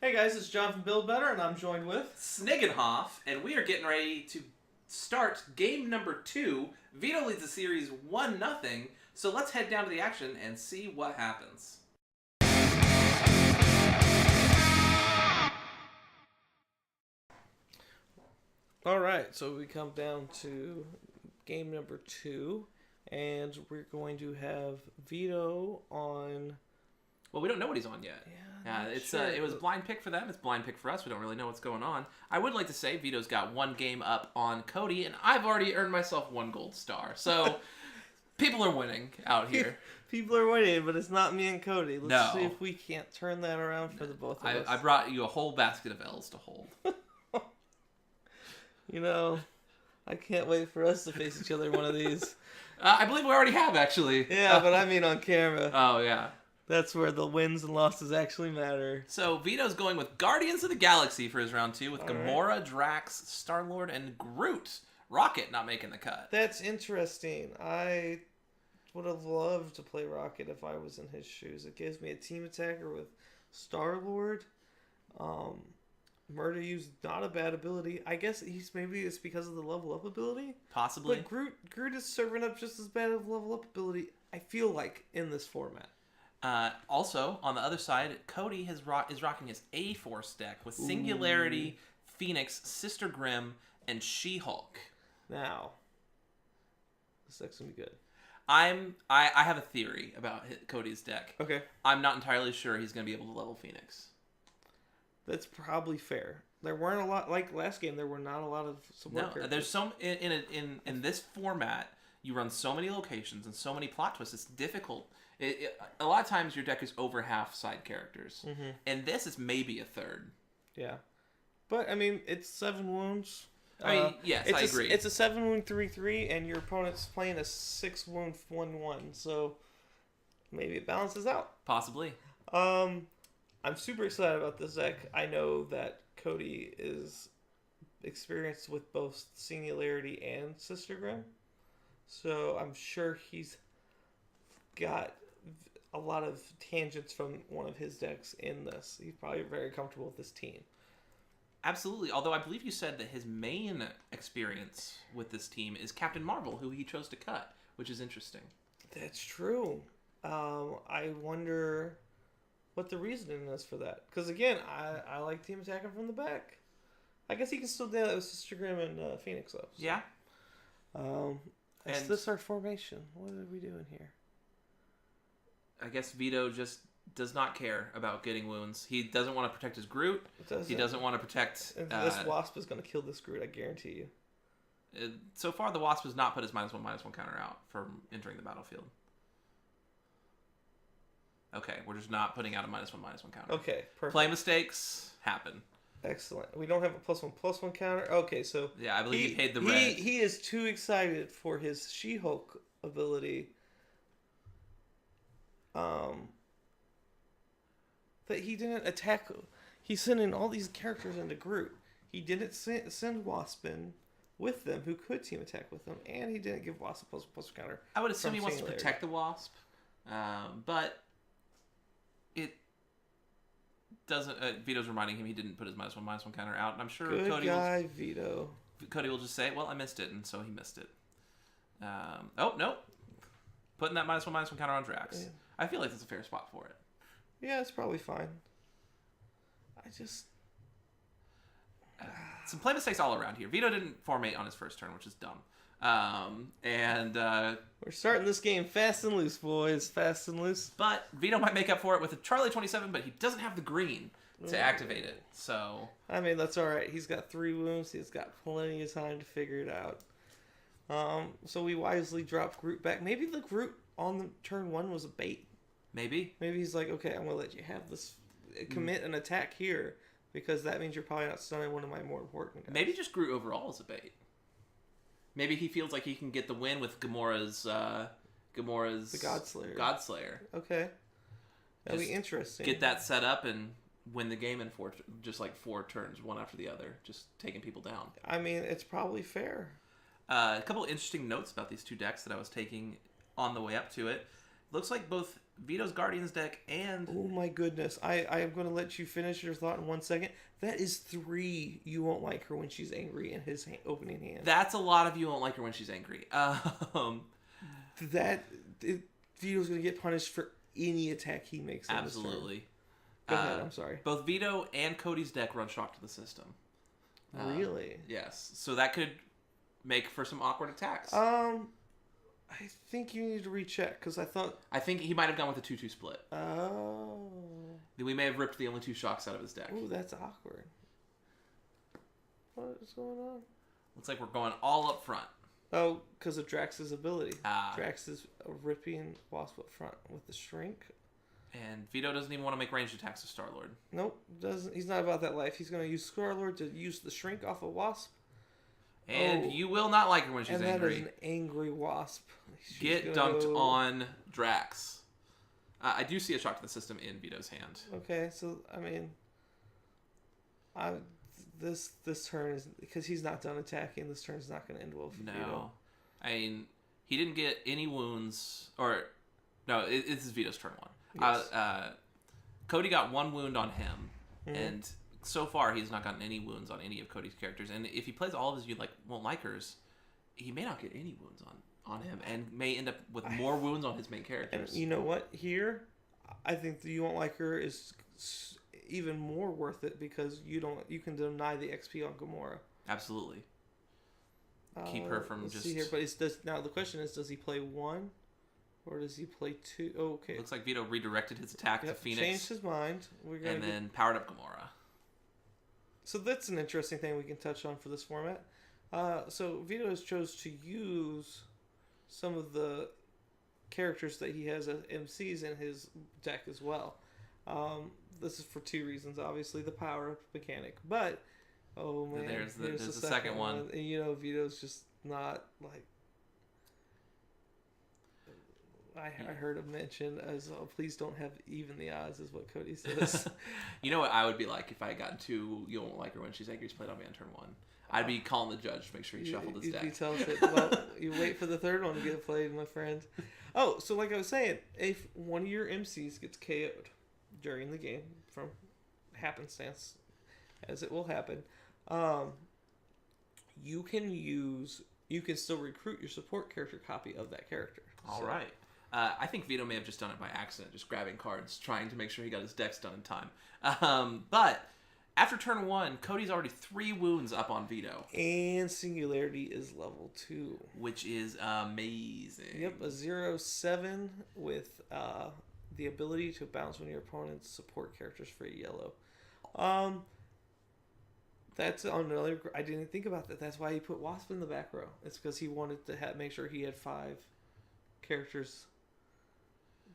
Hey guys, it's John from Build Better, and I'm joined with Sniggenhoff, and we are getting ready to start game number 2. Vito leads the series 1-0, so let's head down to the action and see what happens. Alright, so we come down to game number 2, and we're going to have Vito on... Well, we don't know what he's on yet. Yeah, it was blind pick for them. It's blind pick for us. We don't really know what's going on. I would like to say Vito's got 1 game up on Cody, and I've already earned myself 1 gold star. So people are winning out here. People are winning, but it's not me and Cody. Let's No. see if we can't turn that around for the both of us. I brought you a whole basket of L's to hold. You know, I can't wait for us to face each other one of these. I believe we already have, actually. Yeah, but I mean on camera. Oh, yeah. That's where the wins and losses actually matter. So Vito's going with Guardians of the Galaxy for his round 2 with All Gamora, right. Drax, Star-Lord, and Groot. Rocket not making the cut. That's interesting. I would have loved to play Rocket if I was in his shoes. It gives me a team attacker with Star-Lord. Murder U's not a bad ability. I guess maybe it's because of the level up ability. Possibly. But Groot is serving up just as bad of level up ability, I feel like, in this format. Also, on the other side, Cody is rocking his A-Force deck with Singularity, Phoenix, Sister Grimm, and She-Hulk. Now, this deck's gonna be good. I have a theory about Cody's deck. Okay. I'm not entirely sure he's going to be able to level Phoenix. That's probably fair. There weren't a lot, like last game, there were not a lot of support characters. There's some in this format. You run so many locations and so many plot twists. It's difficult. A lot of times your deck is over half side characters, and this is maybe a third. Yeah, but I mean it's 7 wounds. I mean, yes, I agree. It's a 7 wound 3/3, and your opponent's playing a 6 wound 1/1. So maybe it balances out. Possibly. I'm super excited about this deck. I know that Cody is experienced with both Singularity and Sister Grimm. So I'm sure he's got a lot of tangents from one of his decks in this. He's probably very comfortable with this team. Absolutely. Although I believe you said that his main experience with this team is Captain Marvel, who he chose to cut, which is interesting. That's true. I wonder what the reasoning is for that. Because again, I like team attacking from the back. I guess he can still do that with Sister Grimm and Phoenix though. So. Yeah. Is this our formation? What are we doing here? I guess Vito just does not care about getting wounds. He doesn't want to protect his Groot. He doesn't want to protect... this Wasp is going to kill this Groot, I guarantee you. So far, the Wasp has not put his -1/-1 counter out from entering the battlefield. Okay, we're just not putting out a -1/-1 counter. Okay, perfect. Play mistakes happen. Excellent. We don't have a +1/+1 counter. Okay, so... Yeah, I believe he paid the red. He is too excited for his She-Hulk ability. That he didn't attack. He's sending all these characters into Groot. He didn't send Wasp in with them, who could team attack with them, and he didn't give Wasp a +1/+1 counter. I would assume he wants to protect the Wasp, but it doesn't. Vito's reminding him he didn't put his -1/-1 counter out, and I'm sure Vito. Cody will just say, "Well, I missed it," and so he missed it. Oh no, putting that -1/-1 counter on Drax. Yeah. I feel like that's a fair spot for it. Yeah, it's probably fine. I just... Some play mistakes all around here. Vito didn't formate on his first turn, which is dumb. We're starting this game fast and loose, boys. Fast and loose. But Vito might make up for it with a Charlie 27, but he doesn't have the green to activate it. So I mean, that's all right. He's got 3 wounds. He's got plenty of time to figure it out. So we wisely dropped Groot back. Maybe the Groot on the turn 1 was a bait. Maybe he's like, okay, I'm gonna let you have this, commit an attack here, because that means you're probably not stunning one of my more important guys. Maybe just Groot overall is a bait. Maybe he feels like he can get the win with Gamora's the Godslayer. Okay, that'd be interesting. Get that set up and win the game in 4 turns, one after the other, just taking people down. I mean, it's probably fair. A couple interesting notes about these 2 decks that I was taking on the way up to it. Looks like both Vito's Guardians deck and... Oh my goodness. I am going to let you finish your thought in 1 second. That is 3 You Won't Like Her When She's Angry in his opening hand. That's a lot of You Won't Like Her When She's Angry. Vito's going to get punished for any attack he makes on this turn. Absolutely. Go ahead, I'm sorry. Both Vito and Cody's deck run Shock to the system. Really? Yes. So that could make for some awkward attacks. I think you need to recheck, because I think he might have gone with a 2-2 split. Oh. We may have ripped the only 2 shocks out of his deck. Ooh, that's awkward. What is going on? Looks like we're going all up front. Oh, because of Drax's ability. Ah. Drax is ripping Wasp up front with the Shrink. And Vito doesn't even want to make ranged attacks with Star-Lord. Nope, doesn't. He's not about that life. He's going to use Star-Lord to use the Shrink off of Wasp. And you will not like her when she's angry. angry. And that is an angry Wasp. Get dunked on Drax. I do see a shock to the system in Vito's hand. Okay, so, I mean... This turn is... Because he's not done attacking, this turn is not going to end well for Vito. No. I mean, he didn't get any wounds... Or... No, this is Vito's turn 1. Yes. Cody got 1 wound on him. Mm-hmm. And... So far, he's not gotten any wounds on any of Cody's characters, and if he plays all of his won't like hers, he may not get any wounds on him, and may end up with more wounds on his main characters. And you know what? Here, I think the You Won't Like Her is even more worth it because you can deny the XP on Gamora. Absolutely. Keep her from let's just. See here, but now the question is, does he play 1? Or does he play 2? Oh, okay. Looks like Vito redirected his attack to Phoenix. Changed his mind. And then powered up Gamora. So that's an interesting thing we can touch on for this format. So Vito has chose to use some of the characters that he has as MCs in his deck as well. This is for 2 reasons. Obviously, the power-up mechanic. But, oh man, there's the second one. And you know, Vito's just not like... I heard him mention as, oh, please don't have even the odds, is what Cody says. You know what I would be like if I had gotten 2 You Won't Like Her When She's Angry played on me on turn 1? I'd be calling the judge to make sure he shuffled his deck. You'd be telling it, well, you wait for the 3rd one to get played, my friend. Oh, so like I was saying, if one of your MCs gets KO'd during the game from happenstance, as it will happen, you can still recruit your support character copy of that character. All right. I think Vito may have just done it by accident, just grabbing cards, trying to make sure he got his decks done in time. But after turn 1, Cody's already 3 wounds up on Vito. And Singularity is level 2. Which is amazing. Yep, a 0/7 with the ability to bounce one of your opponent's support characters for a yellow. That's another... I didn't think about that. That's why he put Wasp in the back row. It's because he wanted to make sure he had 5 characters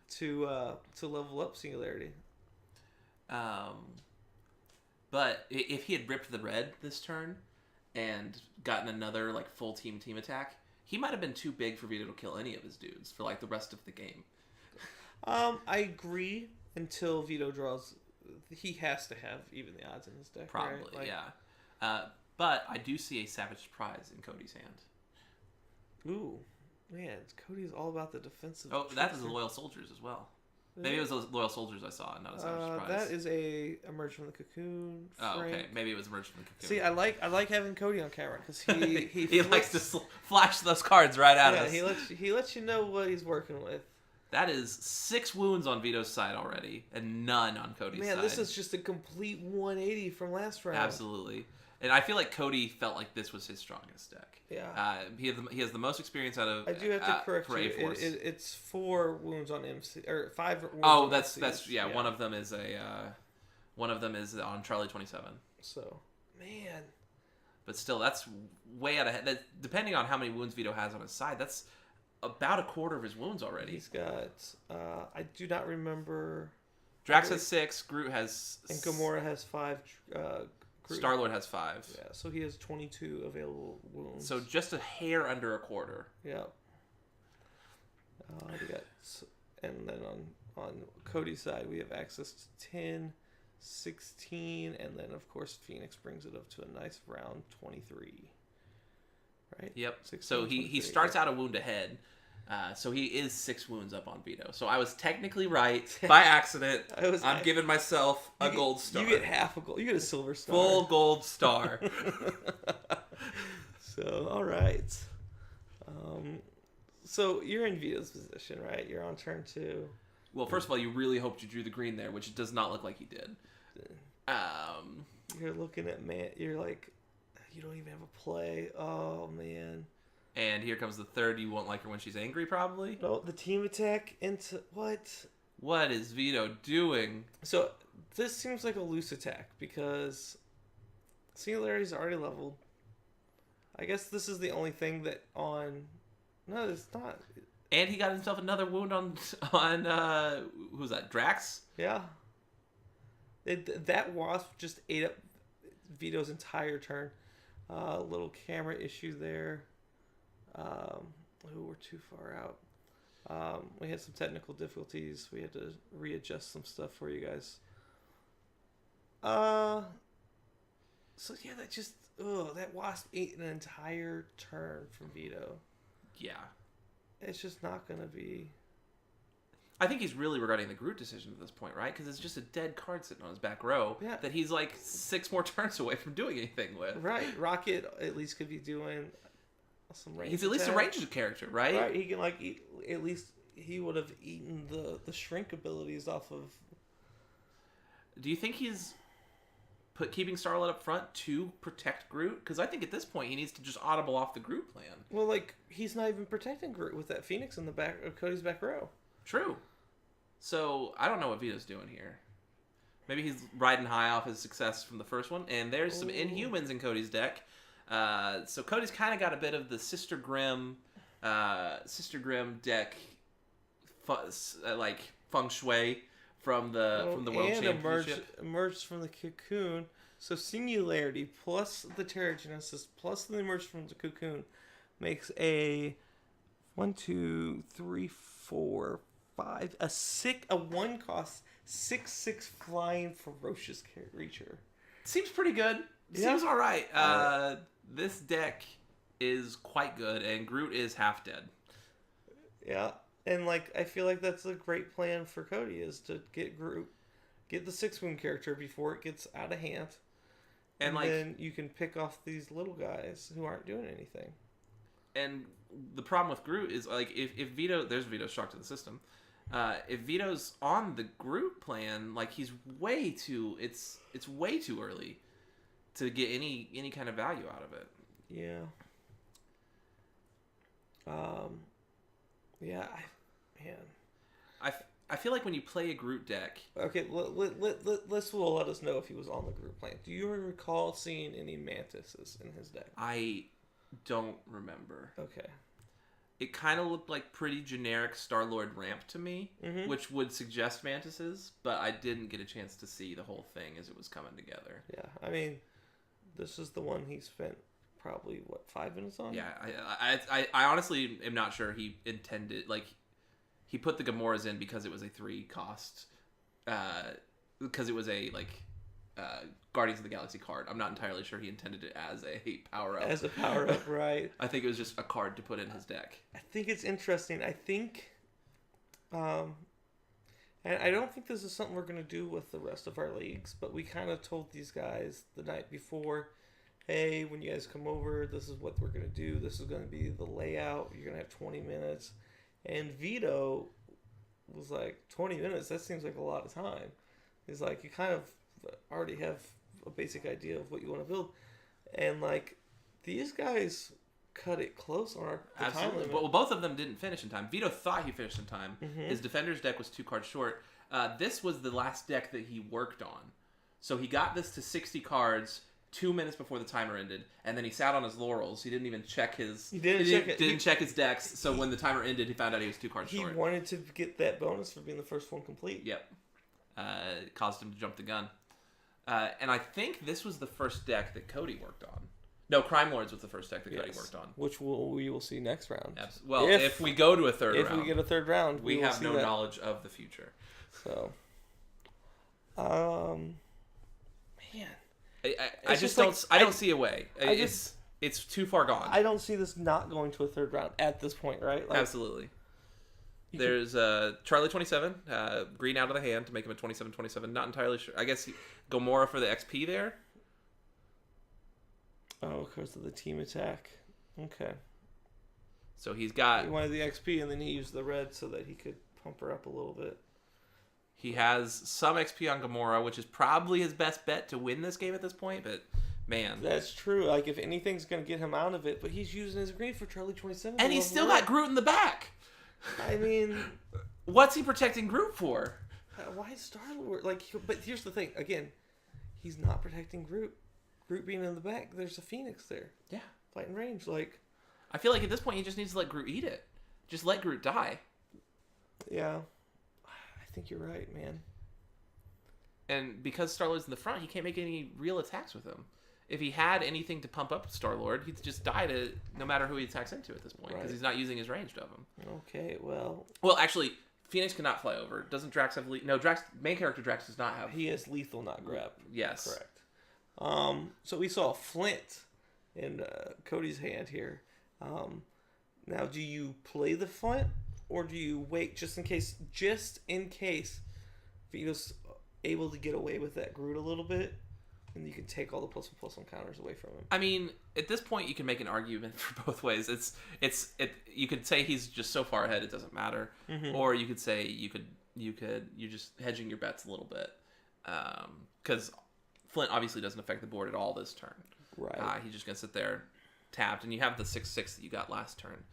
to level up Singularity. But if he had ripped the red this turn and gotten another full team attack, he might have been too big for Vito to kill any of his dudes for the rest of the game. I agree until Vito draws. He has to have even the odds in his deck. Probably, right? yeah. But I do see a Savage Surprise in Cody's hand. Ooh. Man, Cody's all about the defensive. Oh, that is the Loyal Soldiers as well. Maybe it was those Loyal Soldiers I saw, not a Savage Surprise. That is a Emerge from the Cocoon. Oh, okay. Maybe it was Emerge from the Cocoon. See, I like having Cody on camera because he likes to flash those cards right at us. He lets you know what he's working with. That is 6 wounds on Vito's side already, and none on Cody's side. Man, this is just a complete 180 from last round. Absolutely. And I feel like Cody felt like this was his strongest deck. Yeah. He has the most experience out of. I do have to correct you. A-Force. It's 4 wounds on MC or 5 wounds. Oh, on that's MCs. yeah. One of them is on Charlie 27. So, man. But still, that's way out ahead. Depending on how many wounds Vito has on his side, that's about a quarter of his wounds already. He's got. I do not remember. Drax has 6. Groot has. And Gamora has 5. Star-Lord has 5. Yeah, so he has 22 available wounds. So just a hair under a quarter. Yeah. And then on Cody's side, we have access to 10, 16, and then, of course, Phoenix brings it up to a nice round 23. Right? Yep. 16, So he 23, starts out a wound ahead, So he is 6 wounds up on Vito. So I was technically right by accident. I'm giving myself a gold star. You get half a gold. You get a silver star. Full gold star. So, all right. So you're in Vito's position, right? You're on turn 2. Well, first of all, you really hoped you drew the green there, which it does not look like he did. You're looking at you're like, you don't even have a play. Oh, man. And here comes the third. You won't like her when she's angry, probably? No, the team attack into... What? What is Vito doing? So, this seems like a loose attack, because Singularity's already leveled. I guess this is the only thing that on... No, it's not. And he got himself another wound on who's that, Drax? Yeah. That wasp just ate up Vito's entire turn. Little camera issue there. We're too far out. We had some technical difficulties. We had to readjust some stuff for you guys. So yeah, that wasp ate an entire turn from Vito. Yeah. It's just not going to be... I think he's really regretting the Groot decision at this point, right? Because it's just a dead card sitting on his back row that he's like 6 more turns away from doing anything with. Right. Rocket at least could be doing some range. He's at least a ranged character, right? Right. He can at least he would have eaten the shrink abilities off of... Do you think he's keeping Starlet up front to protect Groot? Because I think at this point he needs to just audible off the Groot plan. Well, he's not even protecting Groot with that Phoenix in the back of Cody's back row. True. So, I don't know what Vito's doing here. Maybe he's riding high off his success from the first one. And there's some Inhumans in Cody's deck. So, Cody's kind of got a bit of the Sister Grimm deck, feng shui from the World Championship. Emerged from the cocoon. So, Singularity plus the Terrigenesis plus the Emerge from the cocoon makes a 1, 2, 3, 4, 5, a 1 cost 6/6 flying ferocious creature. Seems pretty good. Seems all right. This deck is quite good, and Groot is half dead. Yeah, and I feel like that's a great plan for Cody is to get Groot, get the 6-wound character before it gets out of hand, and then you can pick off these little guys who aren't doing anything. And the problem with Groot is if Vito, there's Vito's shock to the system. If Vito's on the Groot plan, he's way too. It's way too early to get any kind of value out of it. Yeah. Yeah. I feel like when you play a Groot deck. Okay, let's let us know if he was on the Groot plan. Do you recall seeing any Mantises in his deck? I don't remember. Okay. It kind of looked like pretty generic Star-Lord ramp to me, which would suggest Mantises, but I didn't get a chance to see the whole thing as it was coming together. Yeah, I mean, this is the one he spent probably, 5 minutes on? Yeah, I honestly am not sure he intended, he put the Gamoras in because it was a 3 cost, because it was a, Guardians of the Galaxy card. I'm not entirely sure he intended it as a power-up. As a power-up, right. I think it was just a card to put in his deck. I think it's interesting. I think... and I don't think this is something we're going to do with the rest of our leagues, but we kind of told these guys the night before, hey, when you guys come over, this is what we're going to do. This is going to be the layout. You're going to have 20 minutes. And Vito was like, 20 minutes? That seems like a lot of time. He's like, you kind of already have a basic idea of what you want to build, and these guys cut it close on the time limit. Well, both of them didn't finish in time. Vito thought he finished in time. His Defender's deck was 2 cards short. This was the last deck that he worked on, so he got this to 60 cards 2 minutes before the timer ended, and then he sat on his laurels. He didn't even check his. He didn't check his decks. So when the timer ended, he found out he was 2 cards short. He wanted to get that bonus for being the first one complete. Yep, it caused him to jump the gun. And I think this was the first deck that Cody worked on. No, Crime Lords was the first deck that Cody worked on. Which we will see next round. Well, if we go to a third round. If we get a third round, we have no knowledge of the future. So, man. I just don't see a way. It's too far gone. I don't see this not going to a third round at this point, right? Absolutely. There's Charlie 27, green out of the hand to make him a 27-27. Not entirely sure. I guess Gamora for the XP there. Oh, because of the team attack. Okay. So he's got... He wanted the XP, and then he used the red so that he could pump her up a little bit. He has some XP on Gamora, which is probably his best bet to win this game at this point, but man. That's true. Like, if anything's going to get him out of it, but he's using his green for Charlie 27. And he's still got Groot in the back. I mean... What's he protecting Groot for? Why is Star-Lord... Like, but here's the thing. Again, he's not protecting Groot. Groot being in the back, there's a Phoenix there. Yeah. Fighting range, like... I feel like at this point he just needs to let Groot eat it. Just let Groot die. Yeah. I think you're right, man. And because Star-Lord's in the front, he can't make any real attacks with him. If he had anything to pump up Star-Lord, he'd just die to no matter who he attacks into at this point, because he's not using his ranged of him. Okay, well... Well, actually, Phoenix cannot fly over. Doesn't Drax have... No, Drax... Main character Drax does not have... He has lethal, not grab. Yes. Correct. So we saw Flint in Cody's hand here. Now, do you play the Flint, or do you wait just in case Vito's able to get away with that Groot a little bit, and you can take all the +1/+1 counters away from him? I mean, at this point, you can make an argument for both ways. You could say he's just so far ahead it doesn't matter, or you could say you're just hedging your bets a little bit, because Flint obviously doesn't affect the board at all this turn. Right. He's just gonna sit there tapped, and you have the 6/6 that you got last turn.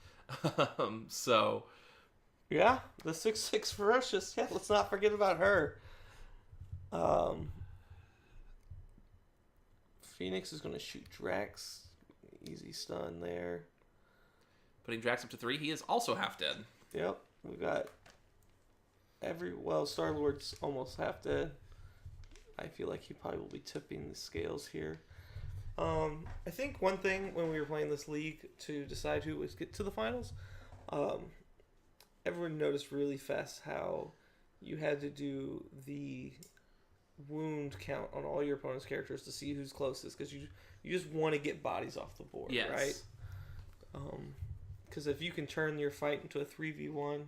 So yeah, the 6/6 ferocious. Yeah, let's not forget about her. Phoenix is going to shoot Drax. Easy stun there. Putting Drax up to 3. He is also half dead. Yep, we got Star-Lord's almost half dead. I feel like he probably will be tipping the scales here. I think one thing when we were playing this league to decide who would get to the finals, everyone noticed really fast how you had to do the wound count on all your opponent's characters to see who's closest, because you just want to get bodies off the board, right? Because if you can turn your fight into a 3v1...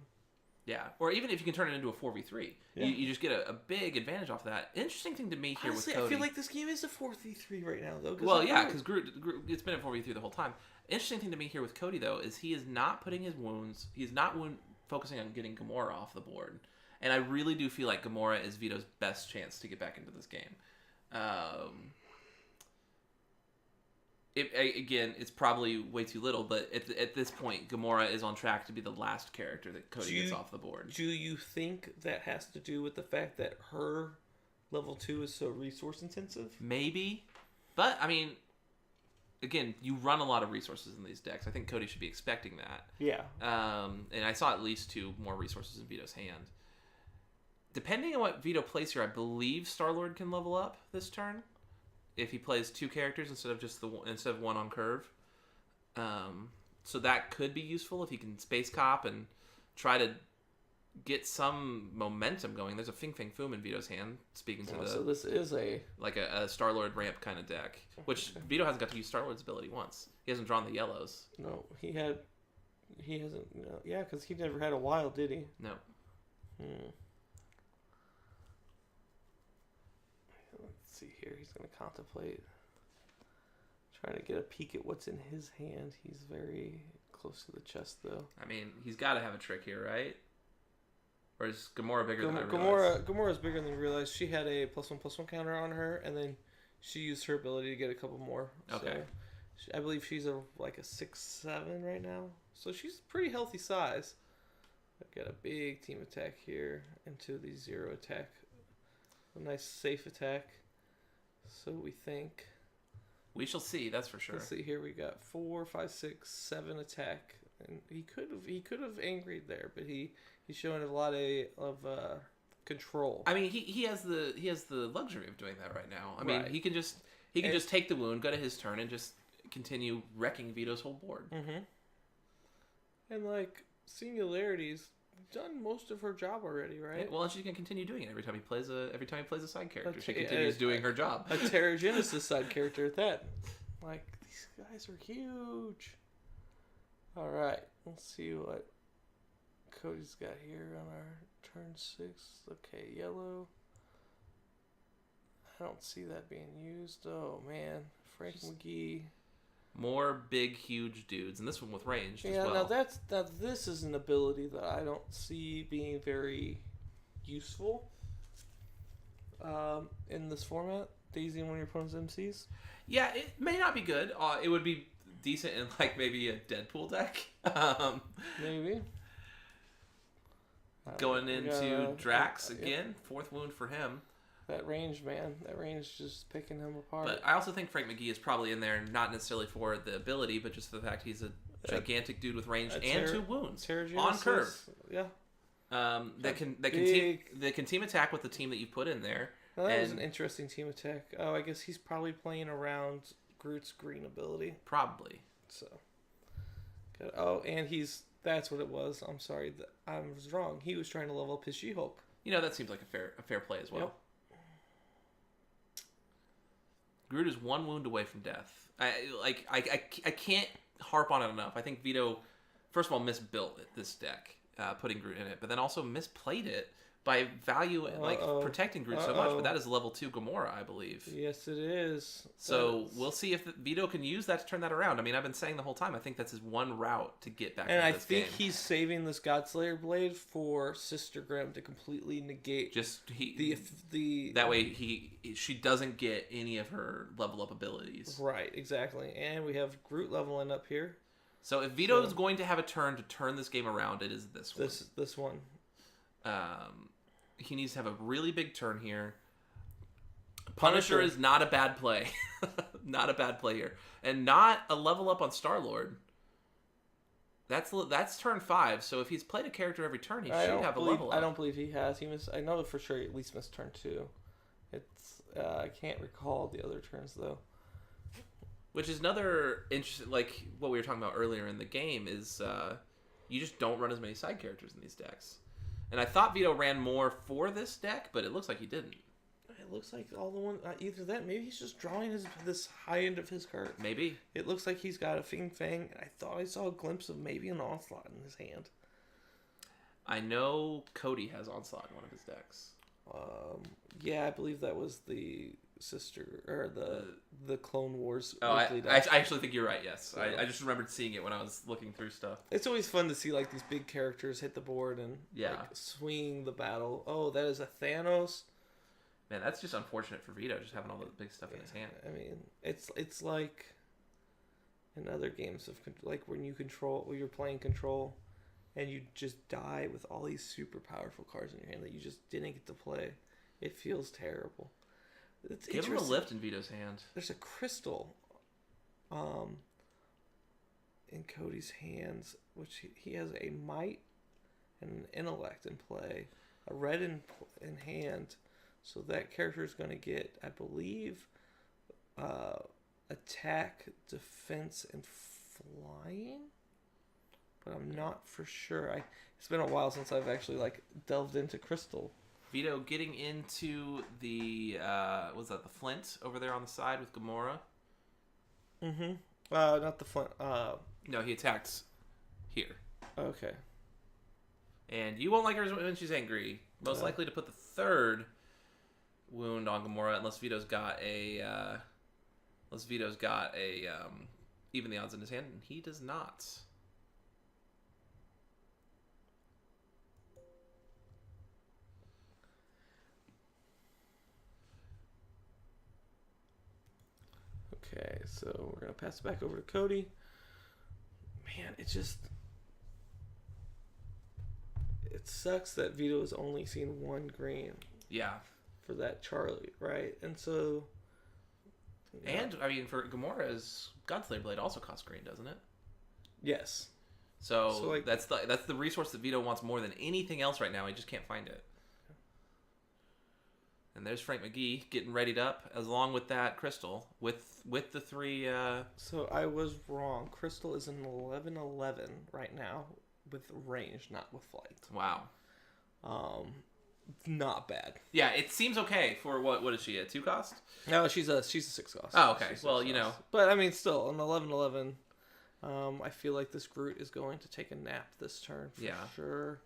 Yeah, or even if you can turn it into a 4v3, you just get a big advantage off that. Interesting thing to me here with Cody. I feel like this game is a 4v3 right now, though. Well, yeah, because Groot, it's been a 4v3 the whole time. Interesting thing to me here with Cody, though, is he is not putting his wounds, he's not focusing on getting Gamora off the board. And I really do feel like Gamora is Vito's best chance to get back into this game. Again, it's probably way too little, but at this point, Gamora is on track to be the last character that Cody gets off the board. Do you think that has to do with the fact that her level 2 is so resource intensive? Maybe. But, I mean, again, you run a lot of resources in these decks. I think Cody should be expecting that. Yeah. And I saw at least 2 more resources in Vito's hand. Depending on what Vito plays here, I believe Star-Lord can level up this turn if he plays 2 characters instead of 1 on curve. So that could be useful if he can space cop and try to get some momentum going. There's a Fing Fang Foom in Vito's hand, speaking to so this is a Star-Lord ramp kind of deck, which Vito hasn't got to use Star-Lord's ability once. He hasn't drawn the yellows. No, he hasn't. Yeah, because he never had a wild, did he? No. Let's see here. He's going to contemplate. Trying to get a peek at what's in his hand. He's very close to the chest, though. I mean, he's got to have a trick here, right? Or is Gamora bigger than I realized? Gamora's bigger than you realize. She had a +1/+1 counter on her, and then she used her ability to get a couple more. Okay. So I believe she's a 6'7" right now. So she's pretty healthy size. I've got a big team attack here into the 0 attack. A nice safe attack. So we think. We shall see, that's for sure. Let's see here. We got 4, 5, 6, 7 attack. And he could have angried there, but he's showing a lot of control. I mean, he has the luxury of doing that right now. I mean, he can just take the wound, go to his turn, and just continue wrecking Vito's whole board. Mm-hmm. And Singularity's done most of her job already, right? Yeah, well, and she's gonna continue doing it every time he plays a side character. She continues doing her job. A Terrigenesis side character at that. These guys are huge. All right, let's see what Cody's got here on our turn 6. Okay, yellow. I don't see that being used. Oh, man. Frank McGee. More big, huge dudes. And this one with ranged as well. Now this is an ability that I don't see being very useful in this format. Daisy one of your opponent's MCs. Yeah, it may not be good. It would be decent in like maybe a Deadpool deck. Maybe. Going into Drax again. 4th wound for him. That range, man. That range just picking him apart. But I also think Frank McGee is probably in there, not necessarily for the ability, but just for the fact he's a gigantic dude with range and 2 wounds on curve. Yeah. That can team attack with the team that you put in there. Well, that was an interesting team attack. Oh, I guess he's probably playing around Groot's green ability. Probably. So. Oh, and that's what it was. I'm sorry. I was wrong. He was trying to level up his She-Hulk. That seems like a fair play as well. Yep. Groot is 1 wound away from death. I can't harp on it enough. I think Vito, first of all, misbuilt this deck, putting Groot in it, but then also misplayed it by protecting Groot so much. But that is level 2 Gamora, I believe. Yes, it is. So we'll see if Vito can use that to turn that around. I mean, I've been saying the whole time, I think that's his one route to get back into this game. And I think he's saving this Godslayer blade for Sister Grimm to completely negate that way she doesn't get any of her level up abilities. Right, exactly. And we have Groot leveling up here. So if Vito is going to have a turn to turn this game around, it is this one. This one. He needs to have a really big turn here. Punisher is not a bad play. Not a bad play here. And not a level up on Star-Lord. That's turn 5, so if he's played a character every turn, he should have a level up. I don't believe he has. I know for sure he at least missed turn 2. I can't recall the other turns, though. Which is another interesting, like what we were talking about earlier in the game, is you just don't run as many side characters in these decks. And I thought Vito ran more for this deck, but it looks like he didn't. It looks like all the one either that, maybe he's just drawing this high end of his card. Maybe it looks like he's got a Fing Fang. I thought I saw a glimpse of maybe an Onslaught in his hand. I know Cody has Onslaught in one of his decks. Yeah, I believe that was the sister or the Clone Wars. Oh, I actually think you're right. Yes, so, I just remembered seeing it when I was looking through stuff. It's always fun to see like these big characters hit the board and swing the battle. Oh, that is a Thanos. Man, that's just unfortunate for Vito, just having all the big stuff in his hand. I mean, it's like in other games of like when you're playing Control, and you just die with all these super powerful cards in your hand that you just didn't get to play. It feels terrible. Give him a lift in Vito's hand. There's a crystal, in Cody's hands, which he has a might and an intellect in play, a red in hand. So that character is going to get, I believe, attack, defense, and flying. But I'm not for sure. It's been a while since I've actually delved into Crystal. Vito getting into the the Flint over there on the side with Gamora. Mm-hmm. Not the Flint. No, he attacks here. Okay. And you won't like her when she's angry. Most likely to put the 3rd wound on Gamora unless Vito's got a even the odds in his hand, and he does not. Okay, so we're gonna pass it back over to Cody. Man, it sucks that Vito has only seen 1 green. Yeah. For that Charlie, right? And so... And, I mean, for Gamora's Godslayer Blade also costs green, doesn't it? Yes. So that's the resource that Vito wants more than anything else right now. He just can't find it. And there's Frank McGee getting readied up, along with that Crystal, with the 3... So I was wrong. Crystal is an 11/11 right now with range, not with flight. Wow. Not bad. Yeah, it seems okay for what is she, a 2 cost? No, she's a 6 cost. Oh, okay. Well, you know. But I mean, still an 11/11. I feel like this Groot is going to take a nap this turn for sure.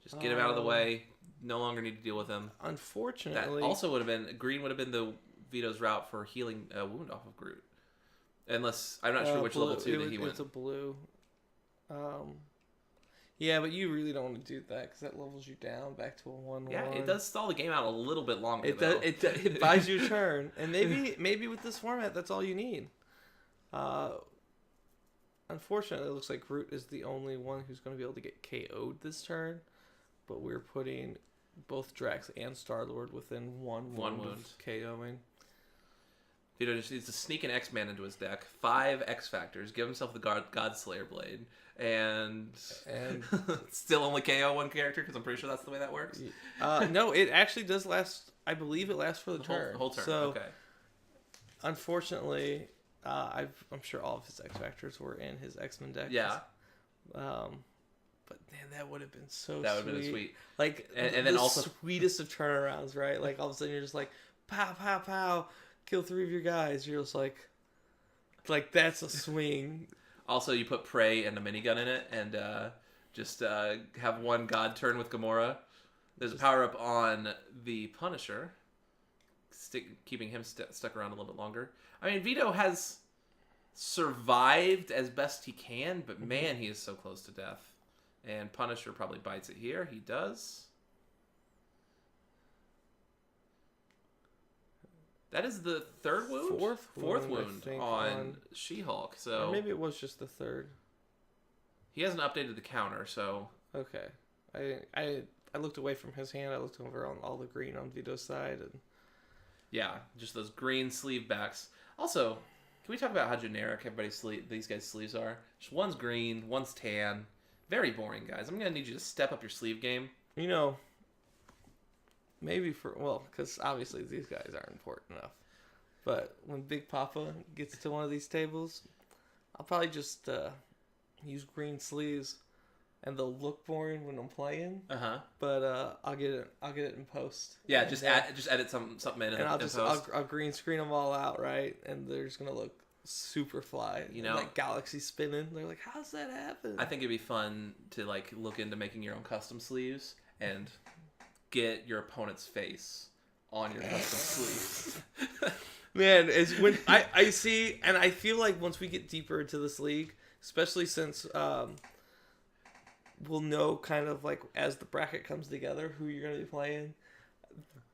Just get him out of the way. No longer need to deal with him. Unfortunately, that also would have been green. Would have been the Vito's route for healing a wound off of Groot. Unless I'm not sure which level 2 that he went. It's a blue. Yeah, but you really don't want to do that because that levels you down back to a 1/1. Yeah, it does stall the game out a little bit longer. It buys you a turn, and maybe with this format, that's all you need. Unfortunately, it looks like Groot is the only one who's going to be able to get KO'd this turn, but we're putting both Drax and Star-Lord within one wound of KOing. Vito just needs to sneak an X-Man into his deck, 5 X-Factors, give himself the Godslayer Blade, and still only KO one character, because I'm pretty sure that's the way that works. No, it actually does last. I believe it lasts for the turn. Whole turn, so, okay. Unfortunately, I'm sure all of his X-Factors were in his X-Men deck. Yeah. But man, that would have been so That would have been sweet. Like, and then also sweetest of turnarounds, right? Like, all of a sudden you're just like, pow, pow, pow, kill 3 of your guys. You're just like that's a swing. Also, you put Prey and a minigun in it, and just have one God turn with Gamora. There's a power-up on the Punisher, keeping him stuck around a little bit longer. I mean, Vito has survived as best he can, but man, he is so close to death. And Punisher probably bites it here. He does. That is the 3rd wound? Fourth wound on She-Hulk. So or maybe it was just the 3rd. He hasn't updated the counter, so... Okay. I looked away from his hand. I looked over on all the green on Vito's side. And... Yeah, just those green sleeve backs. Also, can we talk about how generic these guys' sleeves are? Just one's green, one's tan. Very boring, guys. I'm going to need you to step up your sleeve game. You know... Maybe because obviously these guys aren't important enough. But when Big Papa gets to one of these tables, I'll probably just use green sleeves, and they'll look boring when I'm playing. But I'll get it in post. Yeah, just edit something in. And I'll green screen them all out, right? And they're just gonna look super fly. You know, like galaxy spinning. They're like, how's that happen? I think it'd be fun to like look into making your own custom sleeves and get your opponent's face on your custom sleeves. Man, it's when I see, and I feel like once we get deeper into this league, especially since we'll know kind of like as the bracket comes together who you're going to be playing,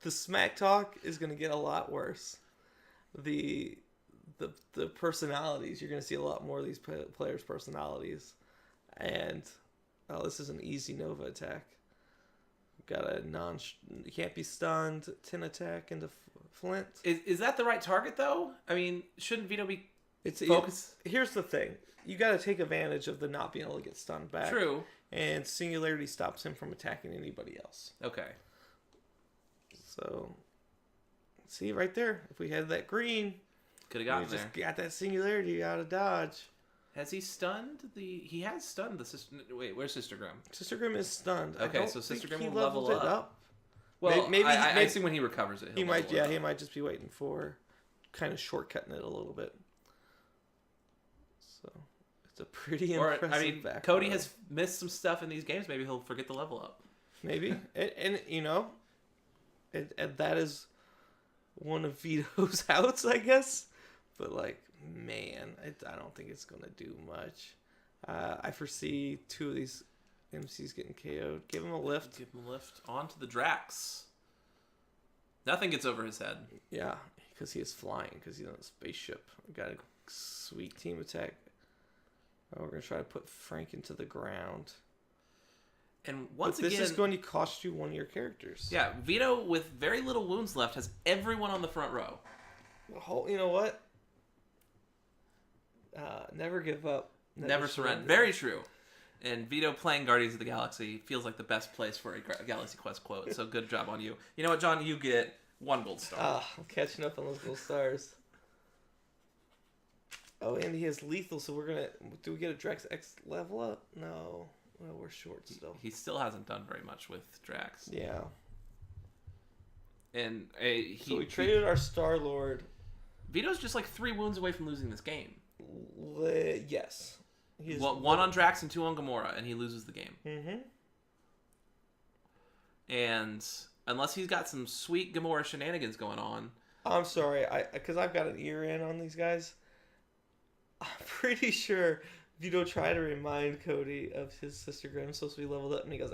the smack talk is going to get a lot worse. The personalities, you're going to see a lot more of these players' personalities. And this is an easy Nova attack. Got a you can't be stunned, 10 attack into Flint. Is that the right target though? I mean, shouldn't Vito be focused? Here's the thing. You got to take advantage of the not being able to get stunned back. True. And Singularity stops him from attacking anybody else. Okay. So, see right there. If we had that green, could have gotten there. Just got that Singularity out of dodge. Has he stunned He has stunned the sister... Wait, where's Sister Grimm? Sister Grimm is stunned. Okay, so Sister Grimm will level up. Well, maybe I see when he recovers it. He might just be waiting for kind of shortcutting it a little bit. So, it's a pretty impressive back. Cody has missed some stuff in these games. Maybe he'll forget the level up. Maybe. and you know, and that is one of Vito's outs, I guess. But, like, man, I don't think it's going to do much. I foresee 2 of these MCs getting KO'd. Give him a lift. On to the Drax. Nothing gets over his head. Yeah, because he is flying, because he's on a spaceship. Got a sweet team attack. We're going to try to put Frank into the ground. And once again... this is going to cost you one of your characters. Yeah, Vito, with very little wounds left, has everyone on the front row. You know what? Never give up. Never surrender. Very true. And Vito playing Guardians of the Galaxy feels like the best place for a Galaxy Quest quote. So good job on you. You know what, John? You get 1 gold star. I'm catching up on those gold stars. Oh, and he has lethal, so we're going to... Do we get a Drax X level up? No. Well, we're short still. He still hasn't done very much with Drax. Yeah. And so we traded our Star-Lord. Vito's just like 3 wounds away from losing this game. Yes. one on Drax and 2 on Gamora, and he loses the game. Mm-hmm. And unless he's got some sweet Gamora shenanigans going on. I'm sorry, because I've got an ear in on these guys. I'm pretty sure Vito tried to remind Cody of his sister Grimm supposed to be leveled up, and he goes,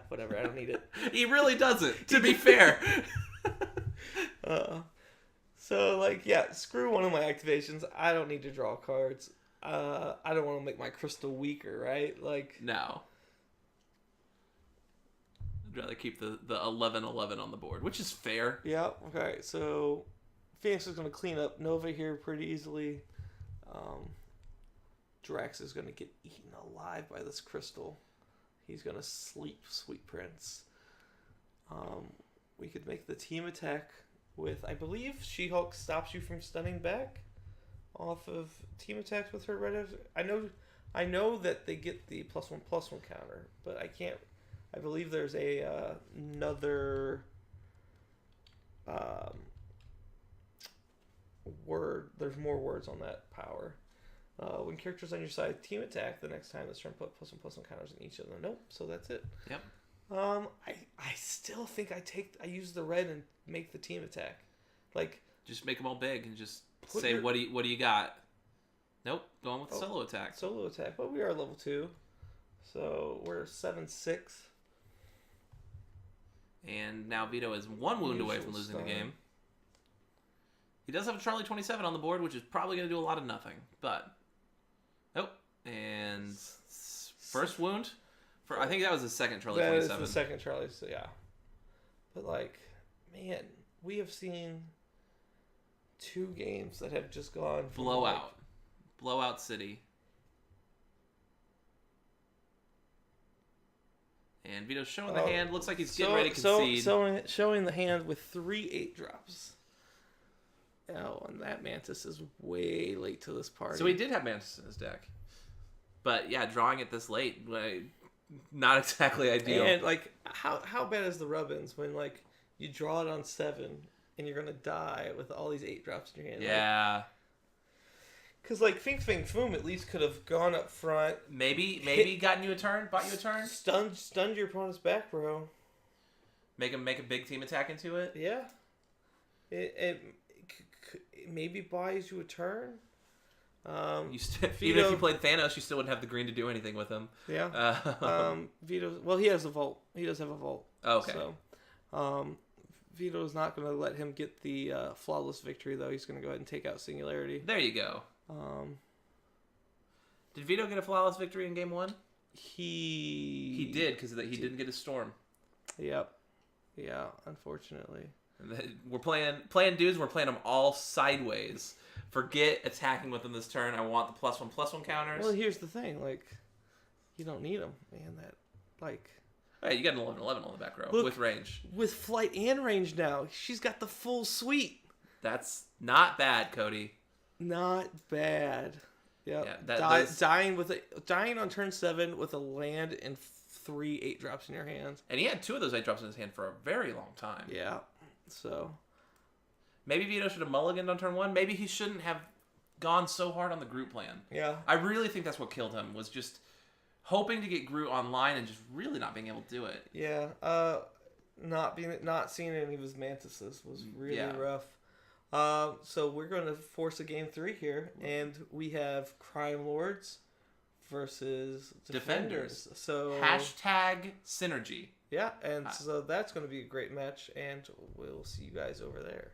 whatever, I don't need it. He really doesn't, to be fair. So, like, yeah, screw one of my activations. I don't need to draw cards. I don't want to make my crystal weaker, right? Like, no. I'd rather keep the 11-11 on the board, which is fair. Yeah, okay. So, Phoenix is going to clean up Nova here pretty easily. Drax is going to get eaten alive by this crystal. He's going to sleep, Sweet Prince. We could make the team attack with, I believe, She-Hulk stops you from stunning back off of team attacks with her red. I know that they get the +1/+1 counter, but I can't. I believe there's another word. There's more words on that power. When characters on your side team attack, the next time this turn put +1/+1 counters in each of them. Nope. So that's it. Yep. I still think I use the red and make the team attack, like just make them all big and just say what do you got? Nope, going with solo attack. Solo attack, but we are level 2, so we're 7-6. And now Vito is 1 wound away from losing the game. He does have a Charlie 27 on the board, which is probably going to do a lot of nothing, but nope. And first wound. I think that was the second Charlie 27. That is the second Charlie, so yeah. But, like, man, we have seen 2 games that have just gone from blowout. Blowout City. And Vito's showing the hand. Looks like he's getting ready to concede. Showing the hand with 3 8-drops. Oh, and that Mantis is way late to this party. So he did have Mantis in his deck. But, yeah, drawing it this late... not exactly ideal. And, like, how bad is the rub-ins when, like, you draw it on 7 and you're going to die with all these 8-drops in your hand? Yeah. Because, like, Fing Fang Foom at least could have gone up front. Maybe gotten you a turn, bought you a turn. Stunned your opponent's back, bro. Make a big team attack into it? Yeah. It maybe buys you a turn. Even if you played Thanos, you still wouldn't have the green to do anything with him. Yeah. Vito. Well, he has a vault. He does have a vault. Oh, okay. So, Vito's not going to let him get the flawless victory, though. He's going to go ahead and take out Singularity. There you go. Did Vito get a flawless victory in game 1? He did, because he didn't get a storm. Yep. Yeah, unfortunately. We're playing dudes. We're playing them all sideways. Forget attacking with them this turn. I want the +1/+1 counters. Well, here's the thing. Like, you don't need them, man. That, like... Hey, you got an 11/11 on the back row. Look, with range. With flight and range now. She's got the full suite. That's not bad, Cody. Not bad. Yep. Yeah. Dying on turn 7 with a land and 3 8-drops in your hands. And he had 2 of those 8-drops in his hand for a very long time. Yeah. So... Maybe Vito should have mulliganed on turn 1. Maybe he shouldn't have gone so hard on the Groot plan. Yeah. I really think that's what killed him, was just hoping to get Groot online and just really not being able to do it. Yeah. Not seeing any of his Mantises was really rough. So we're going to force a game 3 here, and we have Crime Lords versus Defenders. So #synergy. Yeah, and so that's going to be a great match, and we'll see you guys over there.